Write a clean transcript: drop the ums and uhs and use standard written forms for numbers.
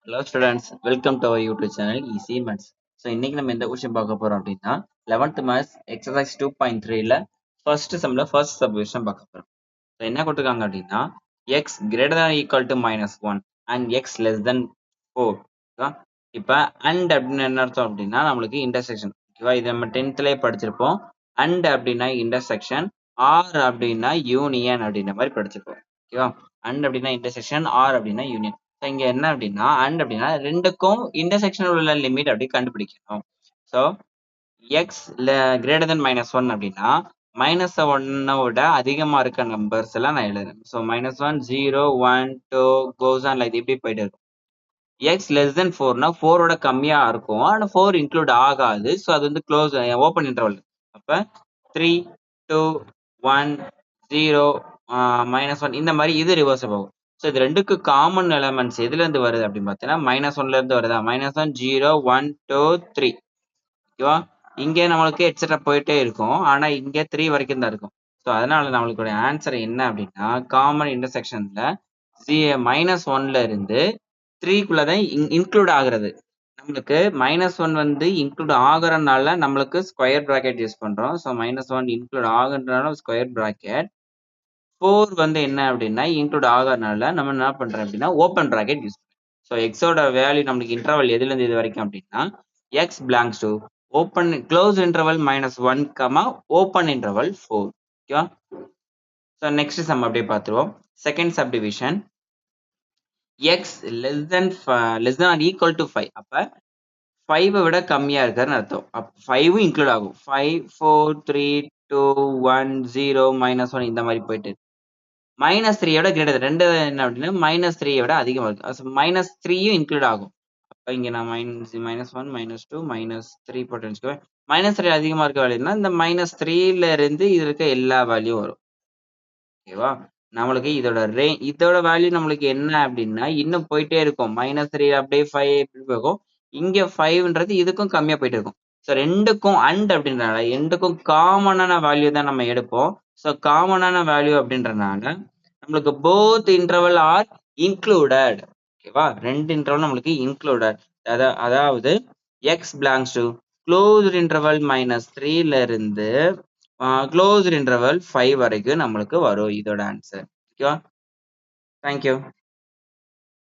Hello students, welcome to our YouTube channel easy maths. So இன்னைக்கு நம்ம எந்த question பார்க்க போறோம் அப்படின்னா 11th மேத்ஸ் எக்ஸசைஸ் 2.3ல ஃபர்ஸ்ட் சம்ல ஃபர்ஸ்ட் சப்டிவிஷன் பார்க்க போறோம். ஸோ என்ன கொடுத்துருக்காங்க அப்படின்னா x greater than equal to -1 and x less than 4. இப்போ அண்ட் அப்படின்னு என்ன அர்த்தம் அப்படின்னா நம்மளுக்கு இன்டர்செக்ஷன். ஓகேவா, இது நம்ம 10thலேயே படிச்சிருப்போம். அண்ட் அப்படின்னா இன்டர்செக்ஷன், ஆர் அப்படின்னா யூனியன் அப்படின்ற மாதிரி படிச்சிருப்போம். ஓகேவா, அண்ட் அப்படின்னா இன்டர்செக்ஷன், ஆர் அப்படின்னா யூனியன். இங்க என்ன அப்படின்னா அண்ட் அப்படின்னா ரெண்டுக்கும் இன்டர்செக்ஷன் உள்ள லிமிட் அப்படி கண்டுபிடிக்கணும். ஸோ எக்ஸ் கிரேட்டர் தென் -1 அப்படின்னா -1 அதிகமா இருக்க நம்பர்ஸ் எல்லாம் நான் எழுதுறேன். ஸோ -1 0 1 2 கோஸ் ஆன் லைக் இப்படி போயிட்டு இருக்கும். எக்ஸ் லெஸ் தென் 4னா 4 கம்மியா இருக்கும், ஆனால் 4 இன்க்ளூட் ஆகாது. ஸோ அது வந்து க்ளோஸ் ஓப்பன் இன்டர்வல். அப்போ 3 2 1 0 -1 இந்த மாதிரி இது ரிவர்ஸ் ஆகும். ஸோ இது ரெண்டுக்கு காமன் எலமெண்ட்ஸ் எதுல இருந்து வருது அப்படின்னு பார்த்தீங்கன்னா -1ல இருந்து வருதா. -1 0 1 2 3. ஓகேவா, இங்கே நம்மளுக்கு எட்ஸெட்ரா போயிட்டே இருக்கும், ஆனா இங்கே 3 வரைக்கும் தான் இருக்கும். ஸோ அதனால நம்மளுக்கு ஆன்சர் என்ன அப்படின்னா காமன் இன்டர்செக்ஷன்ல -1ல இருந்து 3க்குள்ள தான் இன்க்ளூட் ஆகுறது. நம்மளுக்கு -1 வந்து இன்க்ளூட் ஆகுறதுனால நம்மளுக்கு ஸ்கொயர் பிராக்கெட் யூஸ் பண்றோம். ஸோ -1 இன்க்ளூட் ஆகுறதுனால ஸ்கொயர் பிராக்கெட். 4 வந்து என்ன அப்படின்னா இன்க்ளூட் ஆகாதனால நம்ம என்ன பண்றோம் அப்படின்னா ஓப்பன் பிராக்கெட் யூஸ் பண்ணுறோம். ஸோ எக்ஸோட வேல்யூ நம்மளுக்கு இன்டர்வல் எதுல இருந்து இது வரைக்கும் அப்படின்னா x belongs to open close interval -1 open interval 4. ஓகேவா, ஸோ நெக்ஸ்ட் சம் அப்படியே பார்த்துருவோம். Second subdivision x less than or equal to 5. அப்ப 5 விட கம்மியா இருக்காருன்னு அர்த்தம். 5 இன்க்ளூட் ஆகும். 5 4 3 2 1 0 -1 இந்த மாதிரி போயிட்டு -3யோட கிரேட்டர். ரெண்டு என்ன அப்படின்னா -3 விட அதிகமா இருக்கு. -3யும் இன்க்ளூட் ஆகும். அப்ப இங்க நான் -1 -2 -3 போட்டு -3 அதிகமா இருக்க வேல்யூனா இந்த -3ல இருந்து இது இருக்க எல்லா வேல்யூ வரும். ஓகேவா, நம்மளுக்கு இதோட வேல்யூ நம்மளுக்கு என்ன அப்படின்னா இன்னும் போயிட்டே இருக்கும். -3 அப்படியே 5 எப்படி போகும். இங்க 5ன்றது இதுக்கும் கம்மியா போயிட்டு இருக்கும். ஸோ ரெண்டுக்கும் அண்ட் அப்படின்றனால ரெண்டுக்கும் காமனான வேல்யூ தான் நம்ம எடுப்போம். ஸோ காமனான வேல்யூ அப்படின்றனால நம்மளுக்கு போத் இன்டர்வல் ஆர் இன்க்ளூடட். ஓகேவா, ரெண்டு இன்டர்வல் நம்மளுக்கு இன்க்ளூடட். அதாவது x belongs to closed interval -3ல இருந்து க்ளோஸ்ட் இன்டர்வல் 5 வரைக்கும் நம்மளுக்கு வரும் இதோட ஆன்சர். ஓகேவா, தேங்க்யூ.